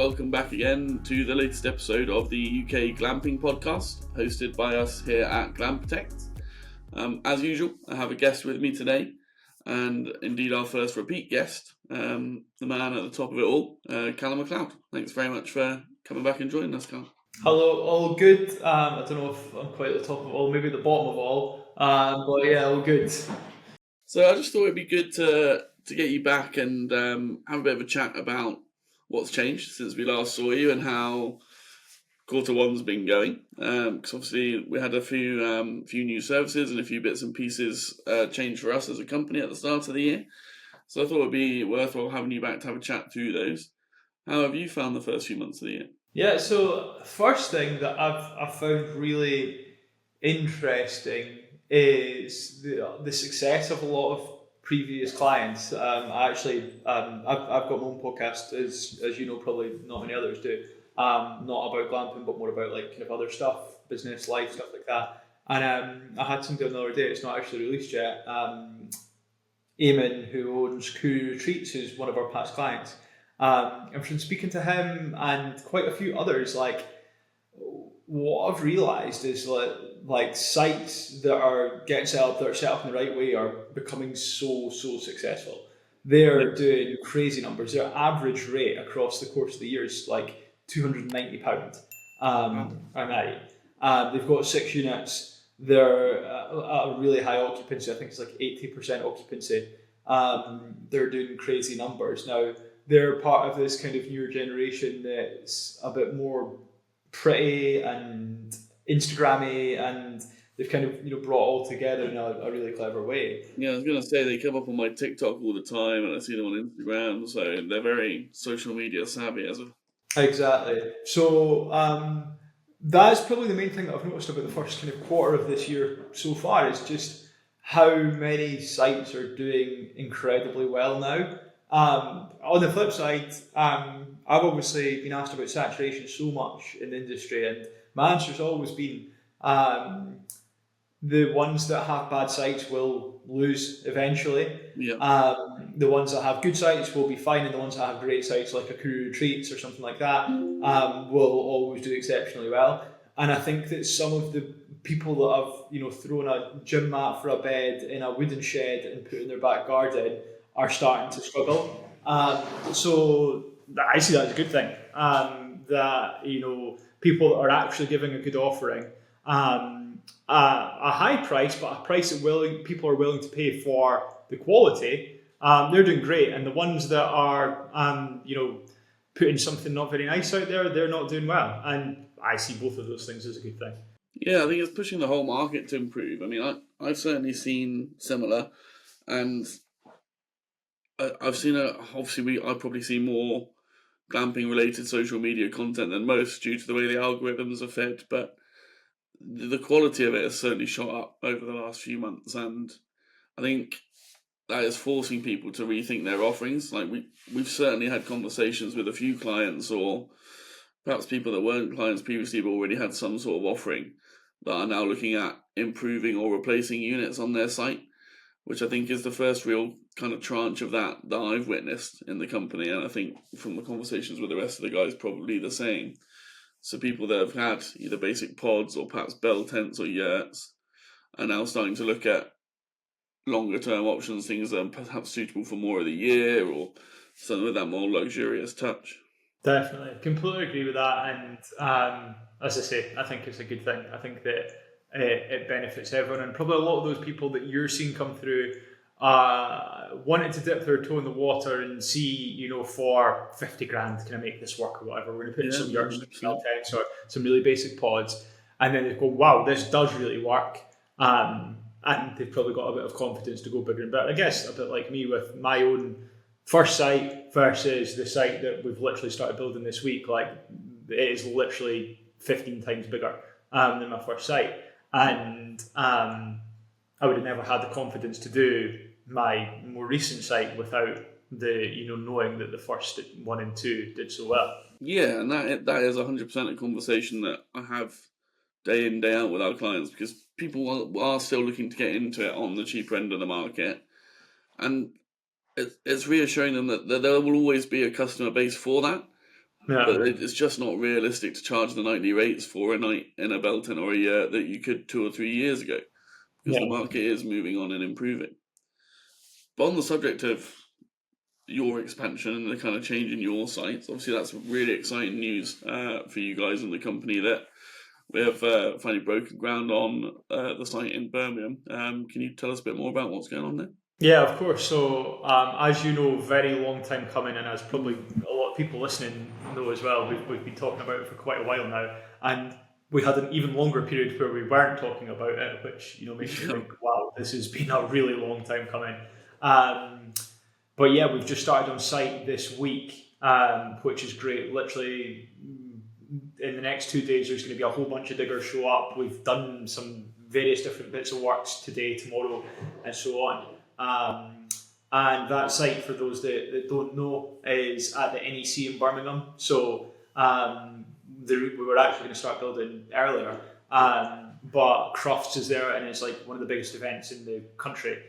welcome back again to the latest episode of the UK Glamping podcast, hosted by us here at Glampitect. As usual, I have a guest with me today, and indeed our first repeat guest, the man at the top of it all, Calum Macleod. Thanks very much for coming back and joining us, Calum. Hello, all good. I don't know if I'm quite at the top of it all, maybe at the bottom of it all, but yeah, all good. So I just thought it'd be good to get you back and have a bit of a chat about what's changed since we last saw you and how quarter one's been going. Because obviously we had a few new services and a few bits and pieces change for us as a company at the start of the year. So I thought it'd be worthwhile having you back to have a chat through those. How have you found the first few months of the year? Yeah, so first thing that I've found really interesting is the success of a lot of previous clients. I've got my own podcast, as you know, probably not many others do. Not about glamping, but more about like kind of other stuff, business, life, stuff like that. And I had something the other day. It's not actually released yet. Eamon, who owns Crew Retreats, who's one of our past clients. And from speaking to him and quite a few others, like what I've realised is like sites that are getting set up, that are set up in the right way, are becoming so successful. They're doing crazy numbers. Their average rate across the course of the year is like £290 a night. They've got 6 units. They're at a really high occupancy. I think it's like 80% occupancy. They're doing crazy numbers. Now, they're part of this kind of newer generation that's a bit more pretty and Instagrammy, and they've kind of brought it all together in a really clever way. Yeah, I was going to say they come up on my TikTok all the time and I see them on Instagram, so they're very social media savvy as well. Exactly. So that's probably the main thing that I've noticed about the first kind of quarter of this year so far, is just how many sites are doing incredibly well now. On the flip side, I've obviously been asked about saturation so much in the industry, and my answer's always been the ones that have bad sites will lose eventually. Yeah. The ones that have good sites will be fine, and the ones that have great sites, like a Crew Retreats or something like that, will always do exceptionally well. And I think that some of the people that have thrown a gym mat for a bed in a wooden shed and put in their back garden are starting to struggle. So I see that as a good thing. That people that are actually giving a good offering, a high price, but a price that people are willing to pay for the quality, they're doing great. And the ones that are putting something not very nice out there, they're not doing well. And I see both of those things as a good thing. Yeah, I think it's pushing the whole market to improve. I mean, I've certainly seen similar, and I've seen obviously I probably see more glamping related social media content than most due to the way the algorithms are fed, but the quality of it has certainly shot up over the last few months, and I think that is forcing people to rethink their offerings. Like we've certainly had conversations with a few clients, or perhaps people that weren't clients previously but already had some sort of offering, that are now looking at improving or replacing units on their site, which I think is the first real kind of tranche of that I've witnessed in the company. And I think from the conversations with the rest of the guys, probably the same. So people that have had either basic pods or perhaps bell tents or yurts are now starting to look at longer term options, things that are perhaps suitable for more of the year or something with that more luxurious touch. Definitely, completely agree with that. And as I say, I think it's a good thing. I think that it benefits everyone, and probably a lot of those people that you're seeing come through wanted to dip their toe in the water and see, for 50 grand, can I make this work or whatever? We're going to put in some yurts, some tents, or some really basic pods, and then they go, wow, this does really work. And they've probably got a bit of confidence to go bigger and better. I guess a bit like me with my own first site versus the site that we've literally started building this week. Like, it is literally 15 times bigger than my first site. And I would have never had the confidence to do my more recent site without the knowing that the first 1 and 2 did so well. Yeah, and that is 100% a conversation that I have day in, day out with our clients, because people are still looking to get into it on the cheaper end of the market, and it's reassuring them that there will always be a customer base for that, Yeah. but it's just not realistic to charge the nightly rates for a night in a Belton or a year that you could 2 or 3 years ago, because the Yeah. market is moving on and improving. But on the subject of your expansion and the kind of change in your sites, obviously that's really exciting news for you guys and the company that we have finally broken ground on the site in Birmingham. Can you tell us a bit more about what's going on there? Yeah, of course. So, as you know, very long time coming, and as probably a lot of people listening know as well, we've been talking about it for quite a while now, and we had an even longer period where we weren't talking about it, which makes you think, wow, this has been a really long time coming. Um, but yeah, we've just started on site this week, which is great. Literally, in the next 2 days, there's going to be a whole bunch of diggers show up. We've done some various different bits of works today, tomorrow, and so on. And that site, for those that don't know, is at the NEC in Birmingham. So we were actually going to start building earlier, but Crufts is there, and it's like one of the biggest events in the country.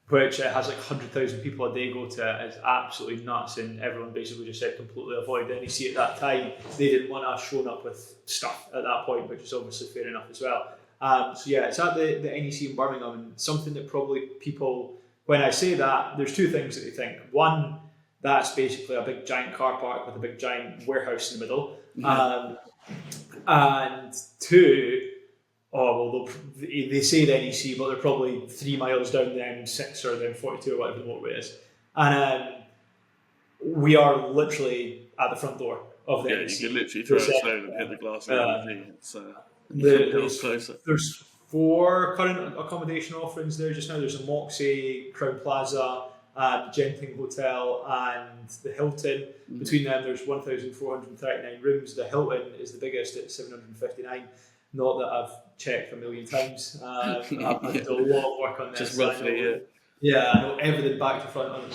Which has like 100,000 people a day go to it. It's absolutely nuts, and everyone basically just said completely avoid the NEC at that time. They didn't want us showing up with stuff at that point, which is obviously fair enough as well. So yeah, it's at the NEC in Birmingham, and something that probably people, when I say that, there's two things that they think. One, that's basically a big giant car park with a big giant warehouse in the middle. And two, oh, well, they say the NEC, but they're probably 3 miles down the M6 or the M42 or whatever the motorway is. And we are literally at the front door of the NEC. Yeah, you can literally throw a stone and hit the glass of There's 4 current accommodation offerings there just now. There's a Moxie, Crown Plaza, the Genting Hotel, and the Hilton. Between them, there's 1,439 rooms. The Hilton is the biggest at 759. Not that I've checked a million times. I've done a lot of work on this. Just roughly, I know everything back to front on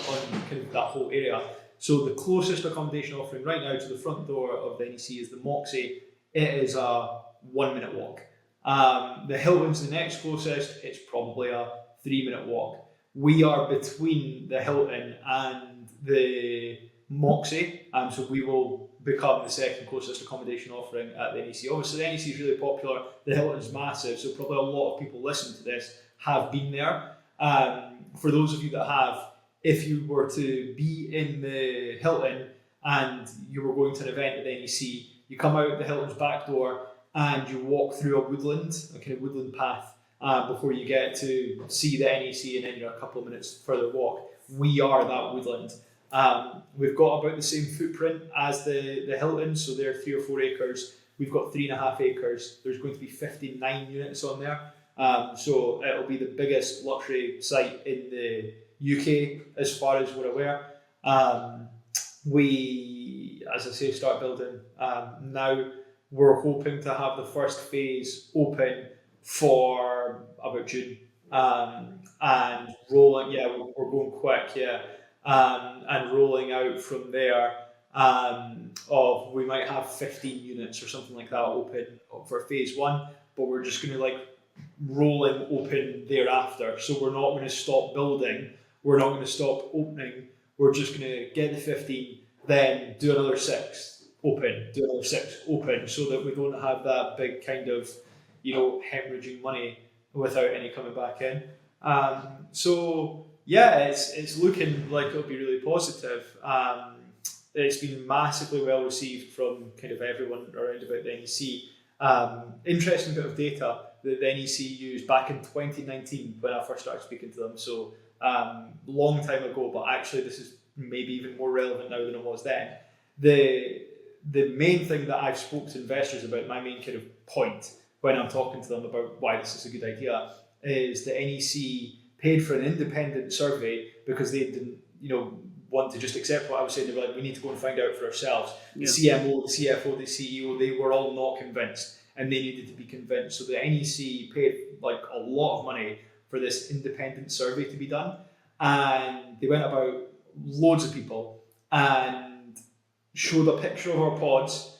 kind of that whole area. So the closest accommodation offering right now to the front door of the NEC is the Moxie. It is a 1-minute walk. The Hilton's the next closest. It's probably a 3-minute walk. We are between the Hilton and the Moxie, so we will become the second closest accommodation offering at the NEC. Obviously, the NEC is really popular. The Hilton's massive, so probably a lot of people listening to this have been there. For those of you that have, if you were to be in the Hilton and you were going to an event at the NEC, you come out the Hilton's back door and you walk through a woodland, a kind of woodland path, before you get to see the NEC, and then you're a couple of minutes further walk. We are that woodland. We've got about the same footprint as the Hilton, so they're 3 or 4 acres. We've got 3.5 acres. There's going to be 59 units on there. So it'll be the biggest luxury site in the UK as far as we're aware. We, as I say, start building now. We're hoping to have the first phase open for about June, and rolling. Yeah, we're going quick. Yeah, and rolling out from there. We might have 15 units or something like that open for phase 1, but we're just going to rolling open thereafter. So we're not going to stop building. We're not going to stop opening. We're just going to get the 15, then do another 6, open, do another 6, open, so that we don't have that big kind of, hemorrhaging money without any coming back in. So yeah, it's looking like it'll be really positive. It's been massively well received from kind of everyone around about the NEC. Interesting bit of data that the NEC used back in 2019 when I first started speaking to them. So long time ago, but actually this is maybe even more relevant now than it was then. The main thing that I've spoken to investors about, my main kind of point when I'm talking to them about why this is a good idea, is the NEC paid for an independent survey because they didn't, want to just accept what I was saying. They were like, we need to go and find out for ourselves. The CMO, the CFO, the CEO, they were all not convinced, and they needed to be convinced. So the NEC paid a lot of money for this independent survey to be done, and they went about loads of people and showed a picture of our pods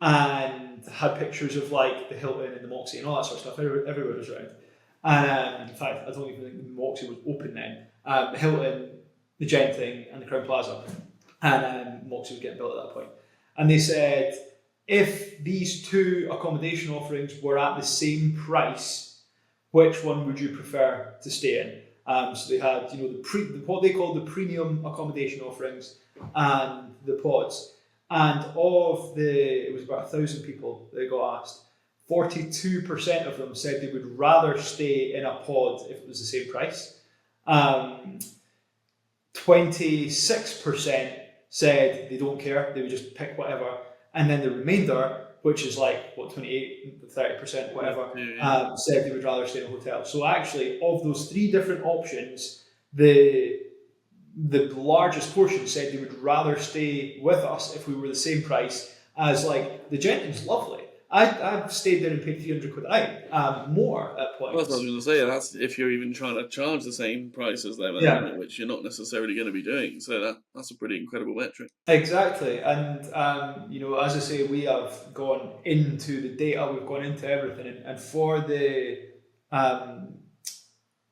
and had pictures of the Hilton and the Moxie and all that sort of stuff. Everywhere was around. And in fact, I don't even think the Moxie was open then. The Hilton, the Genting, and the Crown Plaza. and Moxie was getting built at that point. And they said, if these two accommodation offerings were at the same price, which one would you prefer to stay in? So they had, what they called the premium accommodation offerings and the pods. And it was about 1,000 people that got asked. 42% of them said they would rather stay in a pod if it was the same price. 26% said they don't care, they would just pick whatever. And then the remainder, which is 28, 30%, whatever, said they would rather stay in a hotel. So actually, of those three different options, the largest portion said they would rather stay with us if we were the same price, as the Genton's lovely. I've stayed there and paid 300 quid a night, more at points. Well, that's what I was going to say. That's if you're even trying to charge the same price as them, which you're not necessarily going to be doing. So that's a pretty incredible metric. Exactly, and as I say, we have gone into the data, we've gone into everything, and for the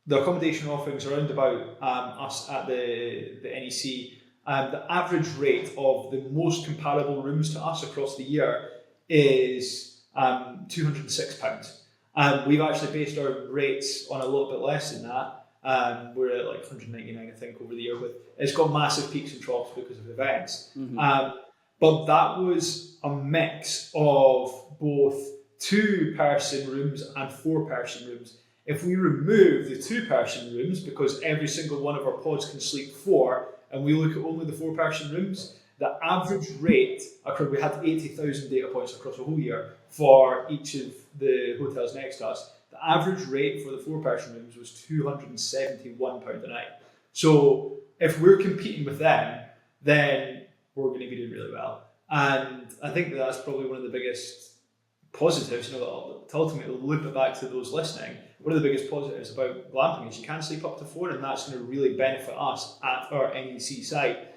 accommodation offerings around about us at the NEC, the average rate of the most comparable rooms to us across the year is £206. We've actually based our rates on a little bit less than that. We're at 199, I think, over the year, but it's got massive peaks and troughs because of events. But that was a mix of both 2-person rooms and 4-person rooms. If we remove the 2-person rooms, because every single one of our pods can sleep 4, and we look at only the 4-person rooms, the average rate, we had 80,000 data points across the whole year for each of the hotels next to us. The average rate for the 4-person rooms was £271 a night. So if we're competing with them, then we're going to be doing really well. And I think that's probably one of the biggest positives, to ultimately loop it back to those listening. One of the biggest positives about glamping is you can sleep up to 4, and that's going to really benefit us at our NEC site.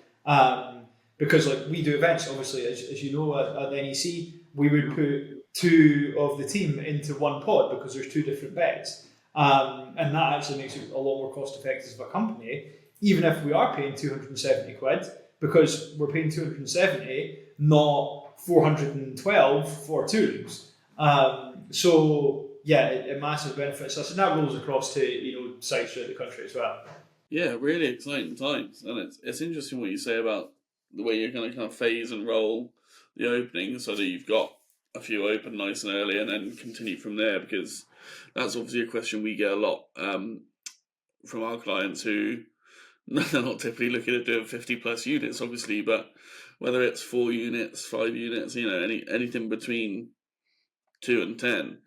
Because we do events, obviously, as you know, at the NEC, we would put 2 of the team into one pod because there's 2 different beds. And that actually makes it a lot more cost effective as a company, even if we are paying 270 quid, because we're paying 270, not 412 for 2 rooms. So yeah, it massively benefits us, and that rolls across to sites throughout the country as well. Yeah, really exciting times, and it's interesting what you say about the way you're going to kind of phase and roll the opening, so that you've got a few open nice and early, and then continue from there, because that's obviously a question we get a lot from our clients who they're not typically looking at doing 50 plus units, obviously, but whether it's 4 units, 5 units, anything between 2 and 10,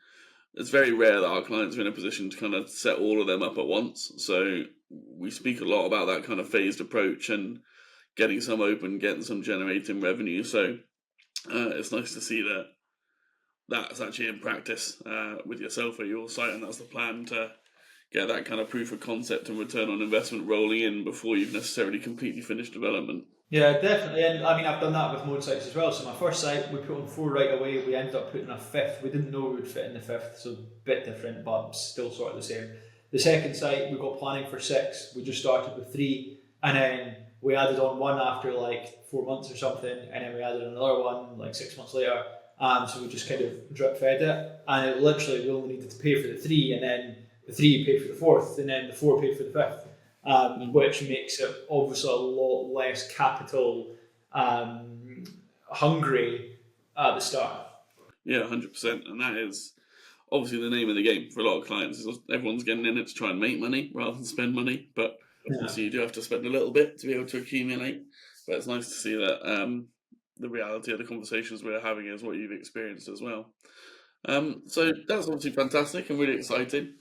it's very rare that our clients are in a position to kind of set all of them up at once. So we speak a lot about that kind of phased approach and getting some open, getting some generating revenue. So it's nice to see that that's actually in practice with yourself at your site, and that's the plan, to get that kind of proof of concept and return on investment rolling in before you've necessarily completely finished development. Yeah, definitely. And I mean, I've done that with more sites as well. So my first site, we put on 4 right away. We ended up putting a 5th. We didn't know we would fit in the 5th, so a bit different, but still sort of the same. The second site, we got planning for 6. We just started with 3, and then we added on 1 after 4 months or something, and then we added another one 6 months later. So we just kind of drip fed it, and it literally, we only needed to pay for the 3, and then the 3 paid for the 4th, and then the 4 paid for the 5th. Which makes it obviously a lot less capital hungry at the start. Yeah, 100%. And that is obviously the name of the game for a lot of clients. Everyone's getting in it to try and make money rather than spend money. But obviously you do have to spend a little bit to be able to accumulate. But it's nice to see that the reality of the conversations we're having is what you've experienced as well. So that's obviously fantastic and really exciting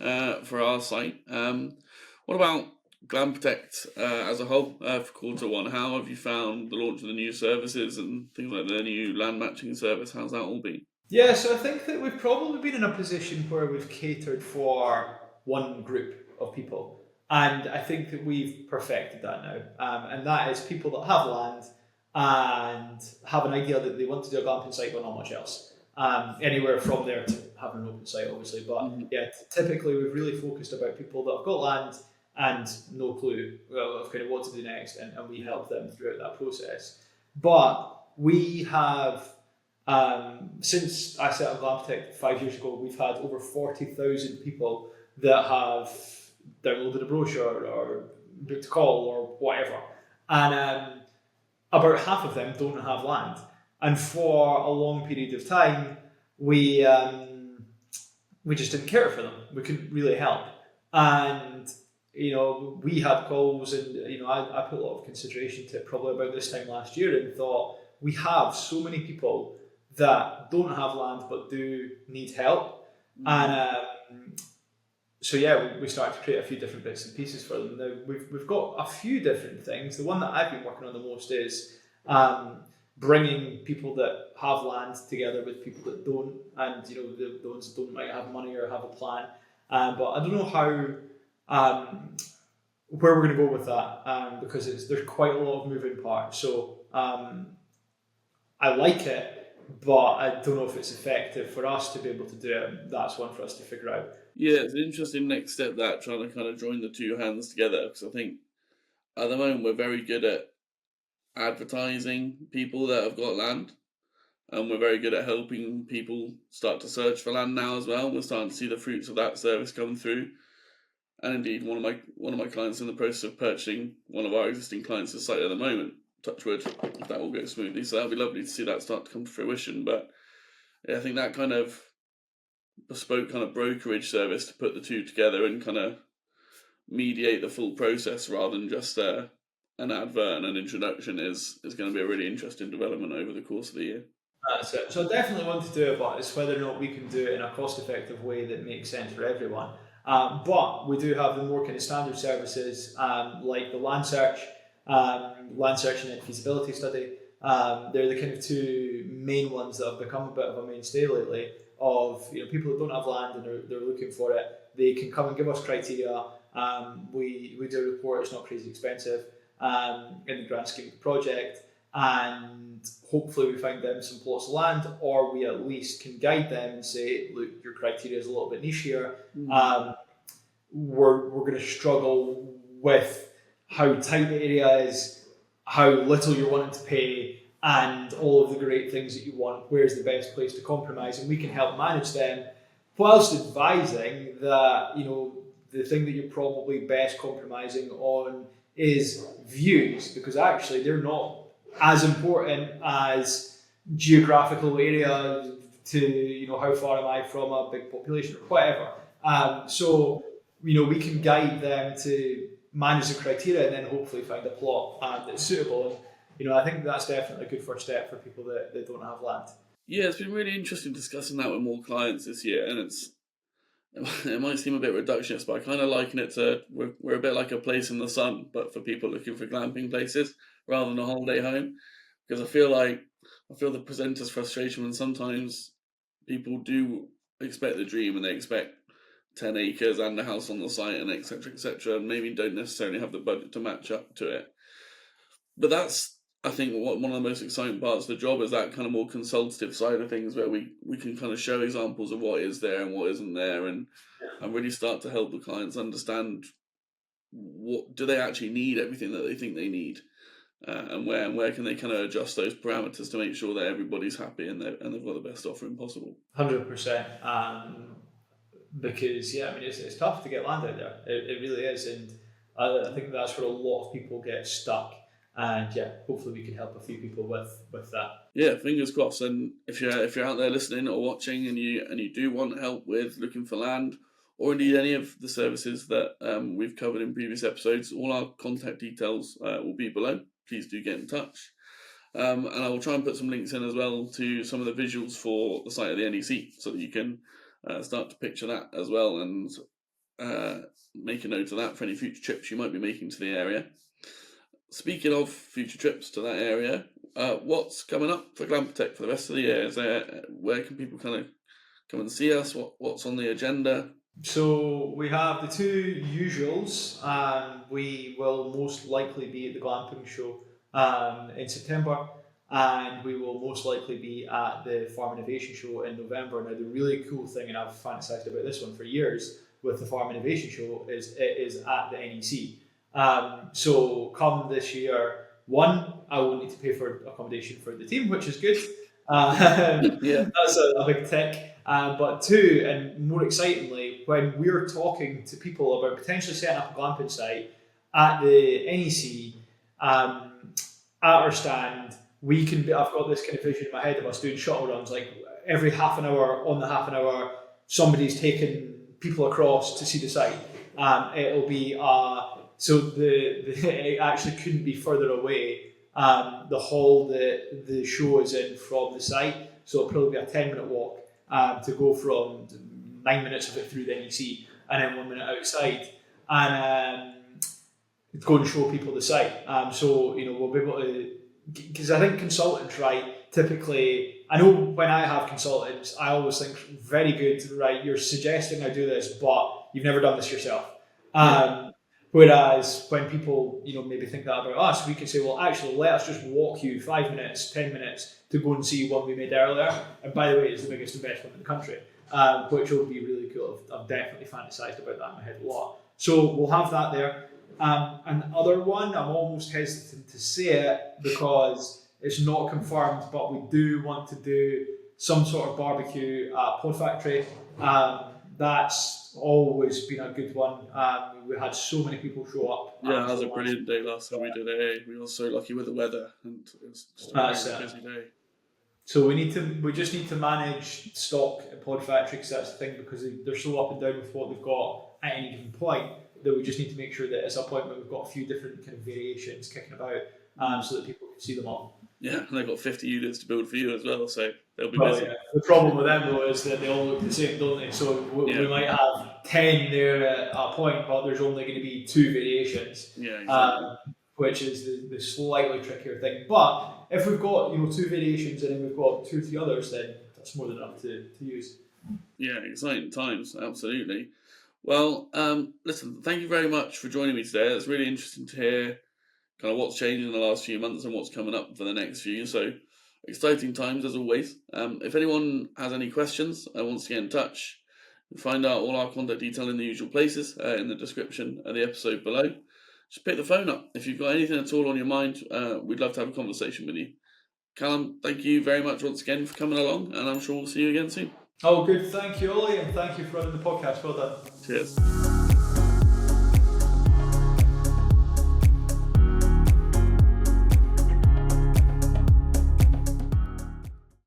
for our site. What about Glampitect as a whole for Q1? How have you found the launch of the new services and things like the new land matching service? How's that all been? Yeah, so I think that we've probably been in a position where we've catered for one group of people, and I think that we've perfected that now. And that is people that have land and have an idea that they want to do a glamping site but not much else. Anywhere from there to having an open site, obviously, but yeah, typically we've really focused about people that have got land and no clue of kind of what to do next, and we help them throughout that process. But we have, since I set up Glampitect 5 years ago, we've had over 40,000 people that have downloaded a brochure or booked a call or whatever. And about half of them don't have land. And for a long period of time, we just didn't care for them. We couldn't really help. And we had calls, and I put a lot of consideration to it probably about this time last year, and thought, we have so many people that don't have land but do need help. And so yeah, we started to create a few different bits and pieces for them. Now we've got a few different things. The one that I've been working on the most is bringing people that have land together with people that don't, and the ones that don't might have money or have a plan. But I don't know how where we're going to go with that, because there's quite a lot of moving parts. So I like it, but I don't know if it's effective for us to be able to do it. That's one for us to figure out. Yeah, it's an interesting next step, that trying to kind of join the two hands together, because I think at the moment we're very good at advertising people that have got land, and we're very good at helping people start to search for land now as well. We're starting to see the fruits of that service come through, and indeed one of my clients in the process of purchasing one of our existing clients' site at the moment. Touch wood, if that will go smoothly. So that'll be lovely to see that start to come to fruition. But yeah, I think that kind of bespoke kind of brokerage service to put the two together and kind of mediate the full process rather than just an advert and an introduction is going to be a really interesting development over the course of the year. That's it. So I definitely want to do it, but it's whether or not we can do it in a cost-effective way that makes sense for everyone. But we do have the more kind of standard services, like the land search and feasibility study. They're the kind of two main ones that have become a bit of a mainstay lately. Of people that don't have land and they're looking for it, they can come and give us criteria. We do a report. It's not crazy expensive in the grand scheme of the project, and hopefully we find them some plots of land, or we at least can guide them and say, look, your criteria is a little bit niche here. We're going to struggle with how tight the area is, how little you're wanting to pay, and all of the great things that you want. Where's the best place to compromise? And we can help manage them, whilst advising that the thing that you're probably best compromising on is views, because actually they're not as important as geographical area to how far am I from a big population or whatever. So we can guide them to manage the criteria and then hopefully find a plot that's suitable. And I think that's definitely a good first step for people that don't have land. Yeah, it's been really interesting discussing that with more clients this year, and it might seem a bit reductionist, but I kind of liken it to we're a bit like a place in the sun, but for people looking for glamping places rather than a holiday home. Because I feel the presenter's frustration when sometimes people do expect the dream and they expect 10 acres and a house on the site and etc., and maybe don't necessarily have the budget to match up to it. But that's, I think, one of the most exciting parts of the job is that kind of more consultative side of things, where we can kind of show examples of what is there and what isn't there, and really start to help the clients understand what do they actually need, everything that they think they need, and where can they kind of adjust those parameters to make sure that everybody's happy and they've got the best offering possible. 100%. Because it's tough to get land out there. It really is, and I think that's where a lot of people get stuck. And hopefully we can help a few people with that. Yeah, fingers crossed. And if you're out there listening or watching, and you do want help with looking for land, or indeed any of the services that we've covered in previous episodes, all our contact details will be below. Please do get in touch. And I will try and put some links in as well to some of the visuals for the site of the NEC, so that you can start to picture that as well, and make a note of that for any future trips you might be making to the area. Speaking of future trips to that area, what's coming up for Glampitect for the rest of the year? Where can people kind of come and see us? What's on the agenda? So we have the two usuals, and we will most likely be at the Glamping show in September, and we will most likely be at the Farm Innovation show in November. Now, the really cool thing, and I've fantasized about this one for years, with the Farm Innovation Show is it is at the NEC. So come this year, one, I won't need to pay for accommodation for the team, which is good. Yeah. That's a big tick. But two, and more excitingly, when we're talking to people about potentially setting up a glamping site at the NEC, at our stand, we can be, I've got this kind of vision in my head of us doing shuttle runs, like every half an hour, on the half an hour, somebody's taking people across to see the site. It'll be so it actually couldn't be further away. The hall that the show is in from the site, so it'll probably be a 10-minute walk to go from 9 minutes of it through the NEC and then 1 minute outside, and go and show people the site. So we'll be able to, because I think consultants, right, typically, I know when I have consultants, I always think, very good, right, you're suggesting I do this, but you've never done this yourself. Whereas when people, maybe think that about us, we can say, well, actually, let us just walk you 5 minutes, 10 minutes to go and see one we made earlier. And by the way, it's the biggest investment in the country, which will be really cool. I've definitely fantasized about that in my head a lot. So we'll have that there. Another one, I'm almost hesitant to say it because it's not confirmed, but we do want to do some sort of barbecue at Pod Factory. That's always been a good one. We had so many people show up. Yeah, it was a brilliant day last time we did it. We were so lucky with the weather, and it was just a very busy day. So we just need to manage stock at Pod Factory, because that's the thing, because they're so up and down with what they've got at any given point, that we just need to make sure that it's a point where we've got a few different kind of variations kicking about, so that people can see them all. Yeah, and they've got 50 units to build for you as well, so they'll be busy. Yeah. The problem with them, though, is that they all look the same, don't they? So we might have 10 there at a point, but there's only going to be 2 variations. Yeah, exactly. Which is the slightly trickier thing. But if we've got 2 variations and then we've got 2 or 3 others, then that's more than enough to use. Yeah, exciting times, absolutely. Well, listen, thank you very much for joining me today. It's really interesting to hear kind of what's changed in the last few months and what's coming up for the next few. So exciting times as always. If anyone has any questions and wants to get in touch, find out all our contact detail in the usual places in the description of the episode below. Just pick the phone up. If you've got anything at all on your mind, we'd love to have a conversation with you. Calum, thank you very much once again for coming along, and I'm sure we'll see you again soon. Oh, good. Thank you, Ollie, and thank you for running the podcast. Well done. Cheers.